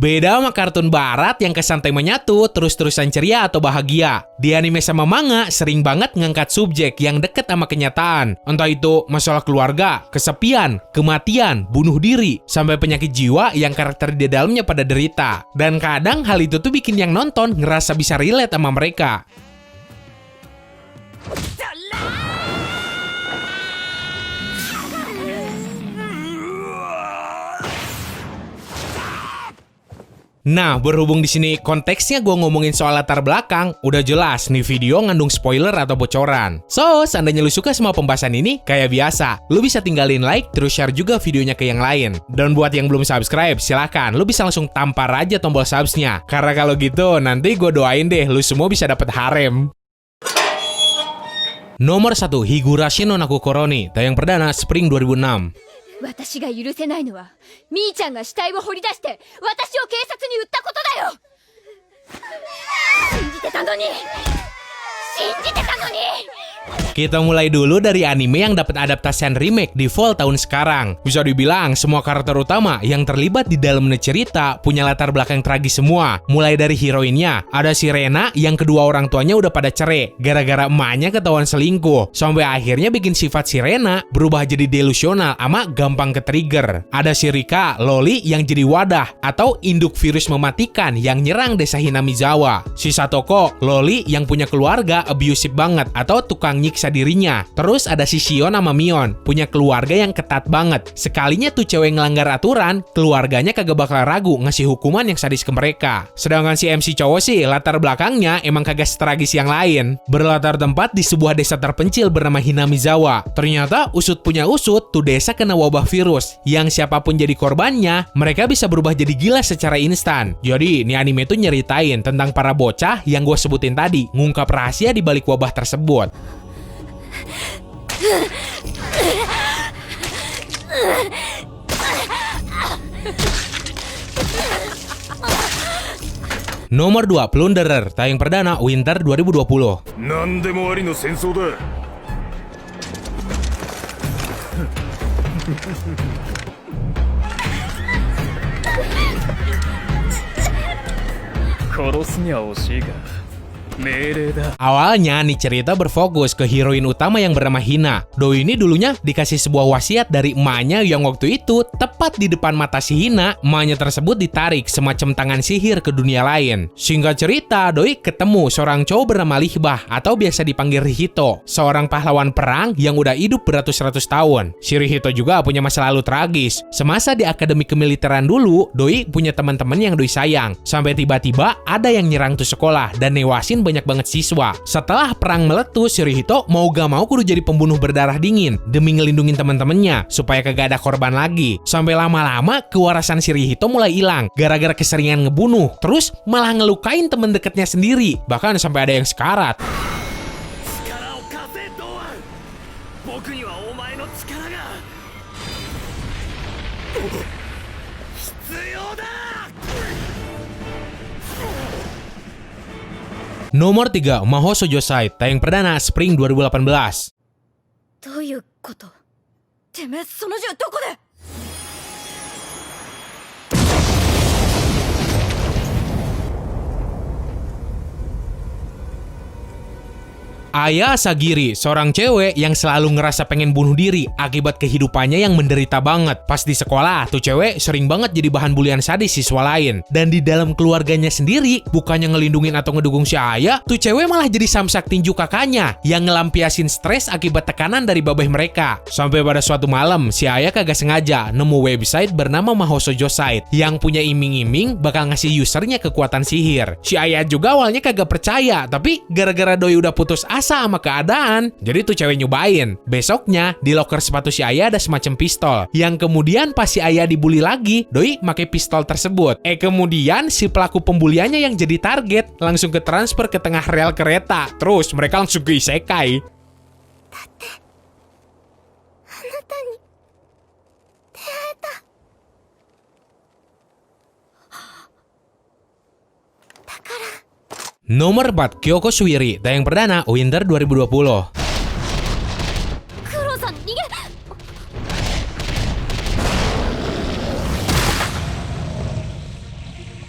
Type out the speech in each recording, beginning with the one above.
Beda sama kartun barat yang kesan temanya tuh terus-terusan ceria atau bahagia. Di anime sama manga sering banget ngangkat subjek yang deket sama kenyataan. Entah itu masalah keluarga, kesepian, kematian, bunuh diri, sampai penyakit jiwa yang karakter di dalamnya pada derita. Dan kadang hal itu tuh bikin yang nonton ngerasa bisa relate sama mereka. Nah, berhubung di sini konteksnya gue ngomongin soal latar belakang, udah jelas nih video ngandung spoiler atau bocoran. So, seandainya lu suka sama pembahasan ini, kayak biasa, lu bisa tinggalin like, terus share juga videonya ke yang lain. Dan buat yang belum subscribe, silahkan, lu bisa langsung tampar aja tombol subsnya. Karena kalau gitu, nanti gue doain deh, lu semua bisa dapet harem. Nomor 1, Higurashi no Naku Koroni, tayang perdana Spring 2006. 私が許せないのはみーちゃんが死体を掘り出して私を警察に売ったことだよ。信じてたのに。 Kita mulai dulu dari anime yang dapat adaptasian remake di fall tahun sekarang. Bisa dibilang semua karakter utama yang terlibat di dalam cerita punya latar belakang tragis semua. Mulai dari heroinnya, ada si Rena yang kedua orang tuanya udah pada cerai gara-gara emaknya ketahuan selingkuh. Sampai akhirnya bikin sifat si Rena berubah jadi delusional ama gampang ke-trigger. Ada si Rika, Loli yang jadi wadah atau induk virus mematikan yang nyerang desa Hinamizawa. Si Satoko, Loli yang punya keluarga abusive banget atau tukang nyiksa dirinya. Terus ada si Shion sama Mion, punya keluarga yang ketat banget. Sekalinya tuh cewek ngelanggar aturan, keluarganya kagak bakal ragu ngasih hukuman yang sadis ke mereka. Sedangkan si MC cowok sih, latar belakangnya emang kagak setragis yang lain. Berlatar tempat di sebuah desa terpencil bernama Hinamizawa. Ternyata usut punya usut, tuh desa kena wabah virus, yang siapapun jadi korbannya, mereka bisa berubah jadi gila secara instan. Jadi, ini anime tuh nyeritain tentang para bocah yang gue sebutin tadi, ngungkap rahasia di balik wabah tersebut. Nomor 2, Plunderer, tayang perdana Winter 2020. 何でもありの戦争だ。殺すには惜しいが命令だ。 Awalnya nih cerita berfokus ke heroin utama yang bernama Hina. Doi ini dulunya dikasih sebuah wasiat dari emaknya yang waktu itu tepat di depan mata si Hina, emaknya tersebut ditarik semacam tangan sihir ke dunia lain. Singkat cerita, Doi ketemu seorang cowok bernama Lihbah atau biasa dipanggil Rihito, seorang pahlawan perang yang udah hidup beratus-ratus tahun. Si Rihito juga punya masa lalu tragis. Semasa di akademi kemiliteran dulu, Doi punya teman-teman yang Doi sayang. Sampai tiba-tiba ada yang nyerang tuh sekolah dan newasin banyak banget siswa. Setelah perang meletus, si Rihito mau gak mau kudu jadi pembunuh berdarah dingin demi ngelindungin teman-temannya supaya kagak ada korban lagi. Sampai lama-lama kewarasan si Rihito mulai hilang gara-gara keseringan ngebunuh, terus malah ngelukain temen deketnya sendiri, bahkan sampai ada yang sekarat. Nomor 3, Mahou Shoujo Side, tayang perdana Spring 2018. どういうこと？てめえその銃どこで？ Aya Asagiri, seorang cewek yang selalu ngerasa pengen bunuh diri akibat kehidupannya yang menderita banget. Pas di sekolah, tuh cewek sering banget jadi bahan bulian sadis siswa lain. Dan di dalam keluarganya sendiri, bukannya ngelindungin atau ngedukung si Aya, tuh cewek malah jadi samsak tinju kakaknya yang ngelampiasin stres akibat tekanan dari babeh mereka. Sampai pada suatu malam, si Aya kagak sengaja nemu website bernama Mahou Shoujo Side yang punya iming-iming bakal ngasih usernya kekuatan sihir. Si Aya juga awalnya kagak percaya, tapi gara-gara Doi udah putus asa sama keadaan, jadi tuh cewek nyobain. Besoknya di loker sepatu si Aya ada semacam pistol yang kemudian pas si Aya dibully lagi, Doi pakai pistol tersebut. Kemudian si pelaku pembuliannya yang jadi target langsung ke transfer ke tengah rel kereta, terus mereka langsung ke isekai. Nomor 4, Kyoko Suiri, tayang perdana Winter 2020. クロさん逃げ！ Anime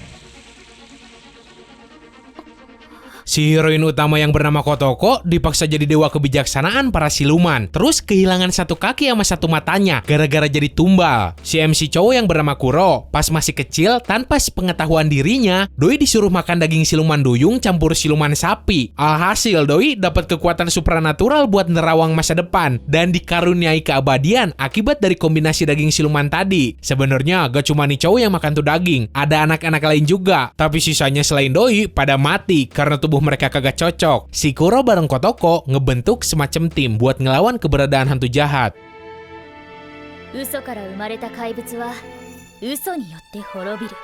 Si heroin utama yang bernama Kotoko dipaksa jadi dewa kebijaksanaan para siluman. Terus kehilangan satu kaki sama satu matanya gara-gara jadi tumbal. Si MC cowok yang bernama Kuro pas masih kecil tanpa sepengetahuan dirinya, doi disuruh makan daging siluman duyung campur siluman sapi. Alhasil doi dapat kekuatan supranatural buat nerawang masa depan dan dikaruniai keabadian akibat dari kombinasi daging siluman tadi. Sebenarnya gak cuma nih cowok yang makan tuh daging, ada anak-anak lain juga. Tapi sisanya selain doi pada mati karena tubuh mereka kagak cocok. Si Kuro bareng Kotoko ngebentuk semacam tim buat ngelawan keberadaan hantu jahat. 嘘から生まれた怪物は嘘によって滅びる。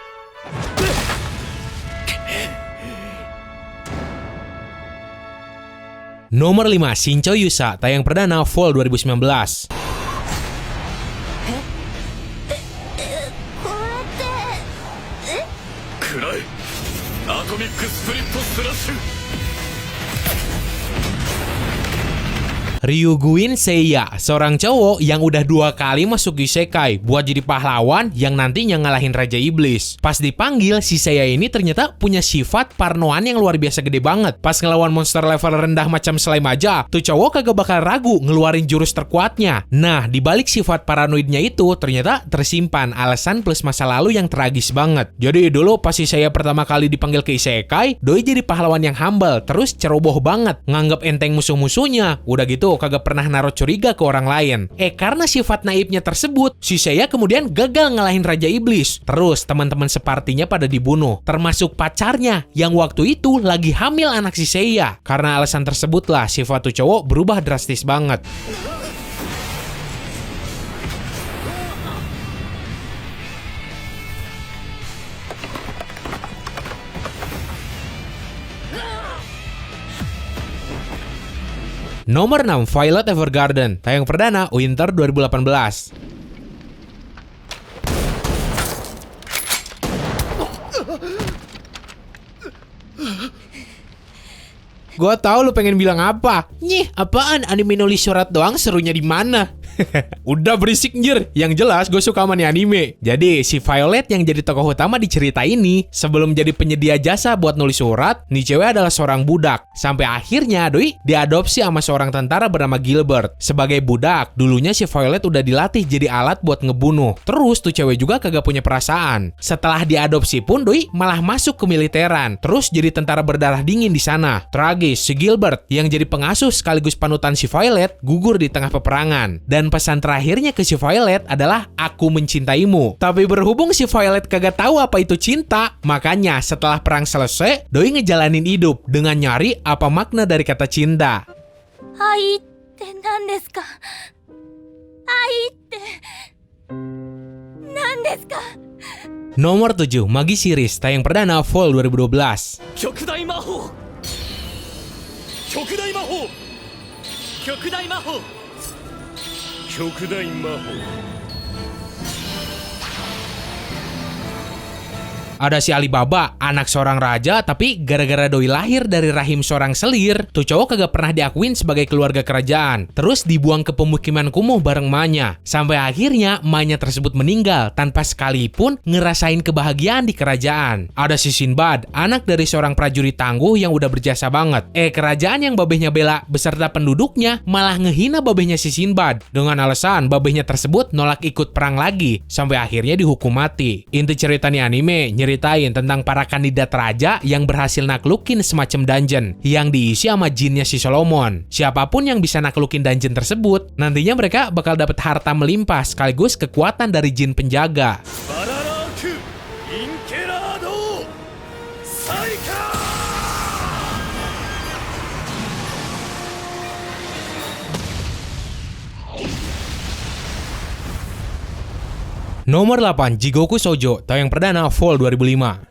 Nomor 5, Shincho Yusa, tayang perdana Fall 2019. くらえアトミックスプリットスラッシュ Ryuguin Seiya, seorang cowok yang udah 2 kali masuk isekai buat jadi pahlawan yang nantinya ngalahin Raja Iblis. Pas dipanggil, si Seiya ini ternyata punya sifat parnoan yang luar biasa gede banget. Pas ngelawan monster level rendah macam slime aja, tuh cowok kagak bakal ragu ngeluarin jurus terkuatnya. Nah, dibalik sifat paranoidnya itu ternyata tersimpan alasan plus masa lalu yang tragis banget. Jadi dulu pas si Seiya pertama kali dipanggil ke isekai, doi jadi pahlawan yang humble, terus ceroboh banget, nganggap enteng musuh-musuhnya. Udah gitu kagak pernah naruh curiga ke orang lain. Karena sifat naibnya tersebut, si Seiya kemudian gagal ngalahin Raja Iblis. Terus teman-teman separtinya pada dibunuh, termasuk pacarnya yang waktu itu lagi hamil anak si Seiya. Karena alasan tersebutlah sifat tuh cowok berubah drastis banget. Nomor 6, Violet Evergarden, tayang perdana Winter 2018. Gua tahu lu pengen bilang apa. Nyih, apaan anime nulis surat doang, serunya di mana? Udah berisik njir. Yang jelas gue suka sama nih anime. Jadi si Violet yang jadi tokoh utama di cerita ini, sebelum jadi penyedia jasa buat nulis surat, nih cewek adalah seorang budak. Sampai akhirnya doi diadopsi sama seorang tentara bernama Gilbert. Sebagai budak, dulunya si Violet udah dilatih jadi alat buat ngebunuh. Terus tuh cewek juga kagak punya perasaan. Setelah diadopsi pun doi malah masuk ke militeran. Terus jadi tentara berdarah dingin di sana. Tragis, si Gilbert yang jadi pengasuh sekaligus panutan si Violet gugur di tengah peperangan. Dan pesan terakhirnya ke si Violet adalah aku mencintaimu. Tapi berhubung si Violet kagak tahu apa itu cinta, makanya setelah perang selesai, doi ngejalanin hidup dengan nyari apa makna dari kata cinta. Aiって何ですか? Aiって何ですか? Nomor 7, Magi Series, tayang perdana Fall 2012. 極大魔法極大魔法極大魔法極大魔法 Ada si Alibaba, anak seorang raja, tapi gara-gara doi lahir dari rahim seorang selir, tuh cowok kagak pernah diakuin sebagai keluarga kerajaan. Terus dibuang ke pemukiman kumuh bareng emaknya. Sampai akhirnya emaknya tersebut meninggal tanpa sekalipun ngerasain kebahagiaan di kerajaan. Ada si Sinbad, anak dari seorang prajurit tangguh yang udah berjasa banget. Kerajaan yang babehnya bela beserta penduduknya malah ngehina babehnya si Sinbad dengan alasan babehnya tersebut nolak ikut perang lagi. Sampai akhirnya dihukum mati. Inti cerita nih anime nyeritain tentang para kandidat raja yang berhasil naklukin semacam dungeon yang diisi sama jinnya si Solomon. Siapapun yang bisa naklukin dungeon tersebut, nantinya mereka bakal dapat harta melimpah sekaligus kekuatan dari jin penjaga. Nomor 8, Jigoku Shoujo, tayang perdana Fall 2005.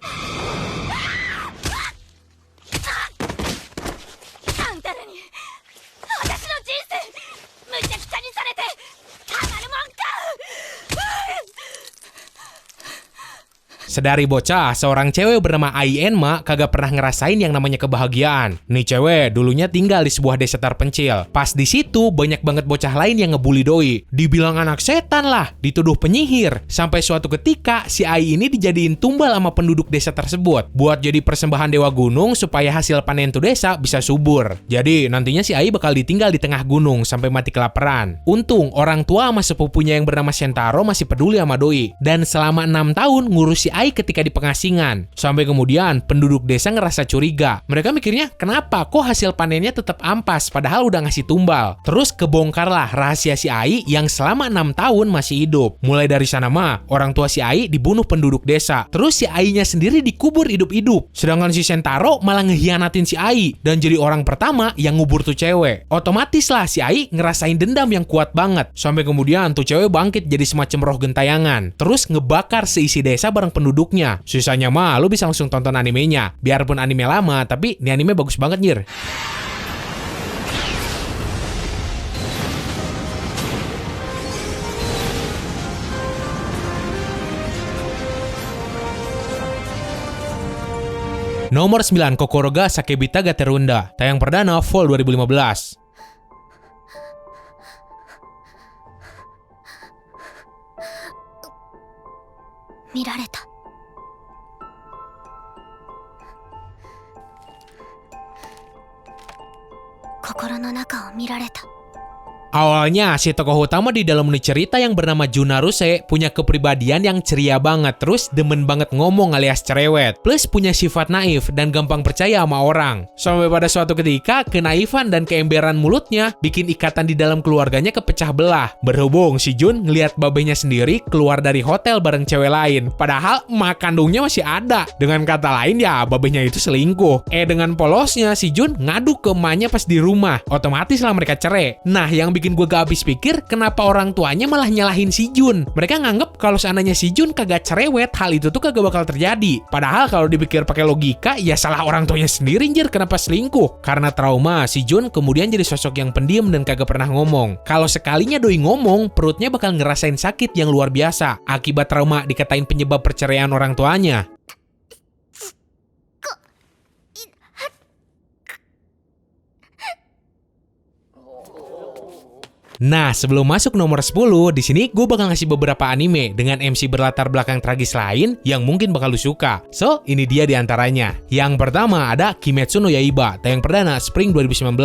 Sedari bocah, seorang cewek bernama Ai Enma kagak pernah ngerasain yang namanya kebahagiaan. Nih cewek dulunya tinggal di sebuah desa terpencil. Pas di situ banyak banget bocah lain yang ngebully Doi. Dibilang anak setan lah, dituduh penyihir. Sampai suatu ketika si Ai ini dijadiin tumbal sama penduduk desa tersebut buat jadi persembahan dewa gunung supaya hasil panen tuh desa bisa subur. Jadi nantinya si Ai bakal ditinggal di tengah gunung sampai mati kelaparan. Untung orang tua sama sepupunya yang bernama Shentaro masih peduli sama Doi. Dan selama 6 tahun ngurus si Ai ketika di pengasingan. Sampai kemudian penduduk desa ngerasa curiga. Mereka mikirnya kenapa kok hasil panennya tetap ampas padahal udah ngasih tumbal. Terus kebongkarlah rahasia si Ai yang selama 6 tahun masih hidup. Mulai dari sana mah orang tua si Ai dibunuh penduduk desa. Terus si Ai-nya sendiri dikubur hidup-hidup. Sedangkan si Shentaro malah ngehianatin si Ai dan jadi orang pertama yang ngubur tuh cewek. Otomatis lah si Ai ngerasain dendam yang kuat banget. Sampai kemudian tuh cewek bangkit jadi semacam roh gentayangan. Terus ngebakar seisi desa bareng penduduknya. Sisanya mah lu bisa langsung tonton animenya. Biarpun anime lama, tapi ini anime bagus banget nyir. Nomor 9, Kokoro ga Sakebita ga Terunda. Tayang perdana Fall 2015. 見られた。心の中を見られた。 Awalnya, si tokoh utama di dalam cerita yang bernama Junaruse punya kepribadian yang ceria banget, terus demen banget ngomong alias cerewet, plus punya sifat naif dan gampang percaya sama orang. Sampai pada suatu ketika, kenaifan dan keemberan mulutnya bikin ikatan di dalam keluarganya kepecah belah. Berhubung si Jun ngelihat babenya sendiri keluar dari hotel bareng cewek lain, padahal emak kandungnya masih ada. Dengan kata lain ya, babenya itu selingkuh. Dengan polosnya, si Jun ngadu ke emaknya pas di rumah. Otomatis lah mereka cerai. Nah, yang bikin gue gak habis pikir kenapa orang tuanya malah nyalahin si Jun. Mereka nganggep kalau seandainya si Jun kagak cerewet, hal itu tuh kagak bakal terjadi. Padahal kalau dipikir pakai logika, ya salah orang tuanya sendiri anjir kenapa selingkuh. Karena trauma, si Jun kemudian jadi sosok yang pendiam dan kagak pernah ngomong. Kalau sekalinya Doi ngomong, perutnya bakal ngerasain sakit yang luar biasa akibat trauma dikatain penyebab perceraian orang tuanya. Nah, sebelum masuk nomor 10, di sini gue bakal ngasih beberapa anime dengan MC berlatar belakang tragis lain yang mungkin bakal lu suka. So, ini dia diantaranya. Yang pertama ada Kimetsu no Yaiba, tayang perdana Spring 2019.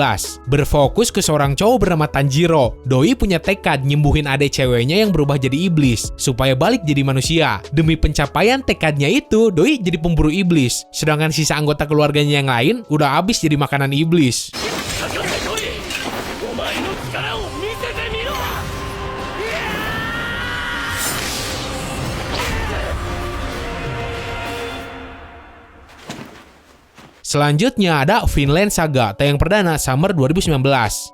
Berfokus ke seorang cowok bernama Tanjiro. Doi punya tekad nyembuhin adek ceweknya yang berubah jadi iblis, supaya balik jadi manusia. Demi pencapaian tekadnya itu, Doi jadi pemburu iblis. Sedangkan sisa anggota keluarganya yang lain udah habis jadi makanan iblis. Selanjutnya ada Vinland Saga, tayang perdana Summer 2019.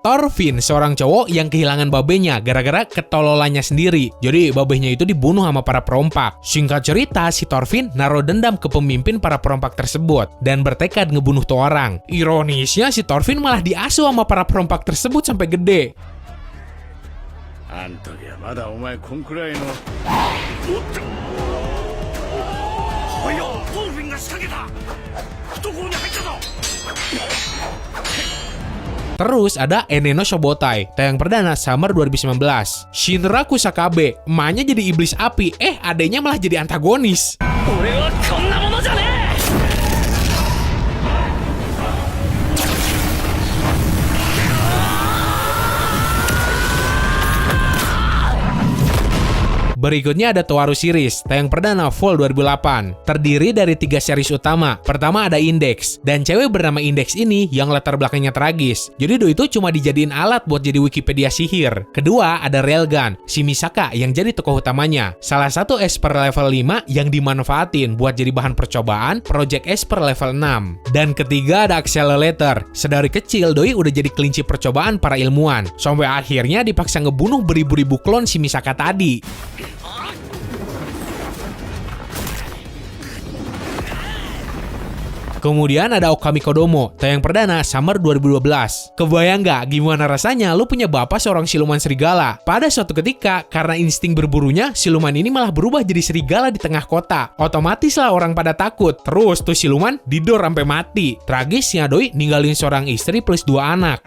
Thorfinn, seorang cowok yang kehilangan babenya gara-gara ketololannya sendiri. Jadi babenya itu dibunuh sama para perompak. Singkat cerita, si Thorfinn naruh dendam ke pemimpin para perompak tersebut dan bertekad ngebunuh tuh orang. Ironisnya si Thorfinn malah diasuh sama para perompak tersebut sampai gede. Terus ada Ene no Shobotai, tayang perdana Summer 2019. Shinra Kusakabe, emaknya jadi iblis api, adenya malah jadi antagonis. Berikutnya ada Toaru Series, tayang perdana Fall 2008. Terdiri dari 3 series utama. Pertama ada Index, dan cewek bernama Index ini yang latar belakangnya tragis. Jadi Doi itu cuma dijadiin alat buat jadi Wikipedia sihir. Kedua ada Railgun, si Misaka yang jadi tokoh utamanya. Salah satu Esper level 5 yang dimanfaatin buat jadi bahan percobaan Project Esper level 6. Dan ketiga ada Accelerator. Sedari kecil Doi udah jadi kelinci percobaan para ilmuwan. Sampai akhirnya dipaksa ngebunuh beribu-ribu klon si Misaka tadi. Kemudian ada Okami Kodomo, tayang perdana Summer 2012. Kebayang nggak gimana rasanya lu punya bapak seorang siluman serigala? Pada suatu ketika, karena insting berburunya, siluman ini malah berubah jadi serigala di tengah kota. Otomatis lah orang pada takut. Terus tuh siluman didor sampai mati. Tragisnya doi ninggalin seorang istri plus 2 anak.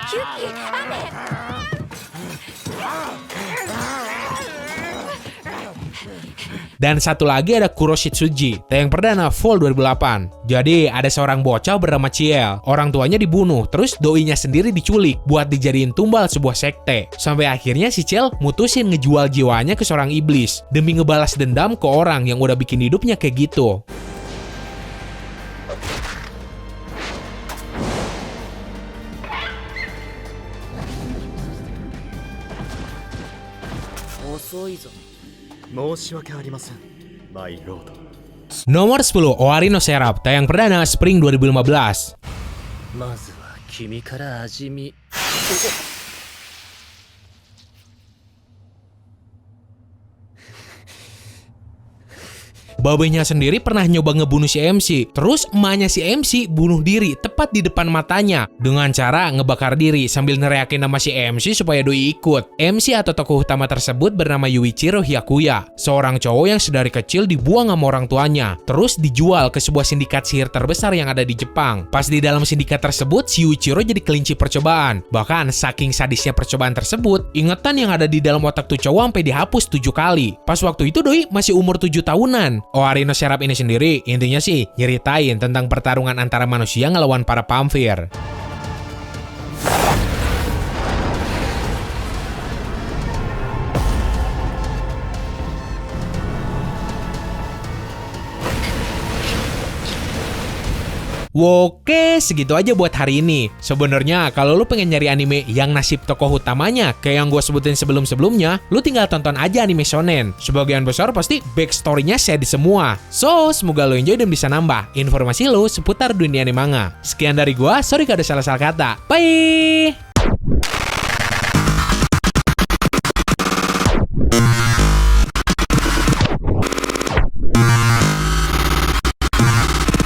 Yuki, ame. Dan satu lagi ada Kuroshitsuji, tayang perdana Fall 2008. Jadi ada seorang bocah bernama Ciel. Orang tuanya dibunuh, terus doinya sendiri diculik buat dijadiin tumbal sebuah sekte. Sampai akhirnya si Ciel mutusin ngejual jiwanya ke seorang iblis demi ngebalas dendam ke orang yang udah bikin hidupnya kayak gitu. Nomor 10, Owari no Seraph, tayang perdana Spring 2015. まずは君から味見。 Babenya sendiri pernah nyoba ngebunuh si MC. Terus emaknya si MC bunuh diri tepat di depan matanya dengan cara ngebakar diri sambil neriakin nama si MC supaya doi ikut. MC atau tokoh utama tersebut bernama Yuichiro Hyakuya, seorang cowok yang sedari kecil dibuang sama orang tuanya, terus dijual ke sebuah sindikat sihir terbesar yang ada di Jepang. Pas di dalam sindikat tersebut, si Yuichiro jadi kelinci percobaan. Bahkan saking sadisnya percobaan tersebut, ingatan yang ada di dalam otak tuh cowok sampai dihapus 7 kali. Pas waktu itu doi masih umur 7 tahunan. Owari no Seraph ini sendiri intinya sih nyeritain tentang pertarungan antara manusia ngelawan para vampir. Oke, segitu aja buat hari ini. Sebenarnya kalau lu pengen nyari anime yang nasib tokoh utamanya kayak yang gue sebutin sebelum-sebelumnya, lu tinggal tonton aja anime shonen. Sebagian besar pasti backstory-nya sad semua. So, semoga lu enjoy dan bisa nambah informasi lu seputar dunia anime manga. Sekian dari gua, sorry kalau ada salah-salah kata. Bye!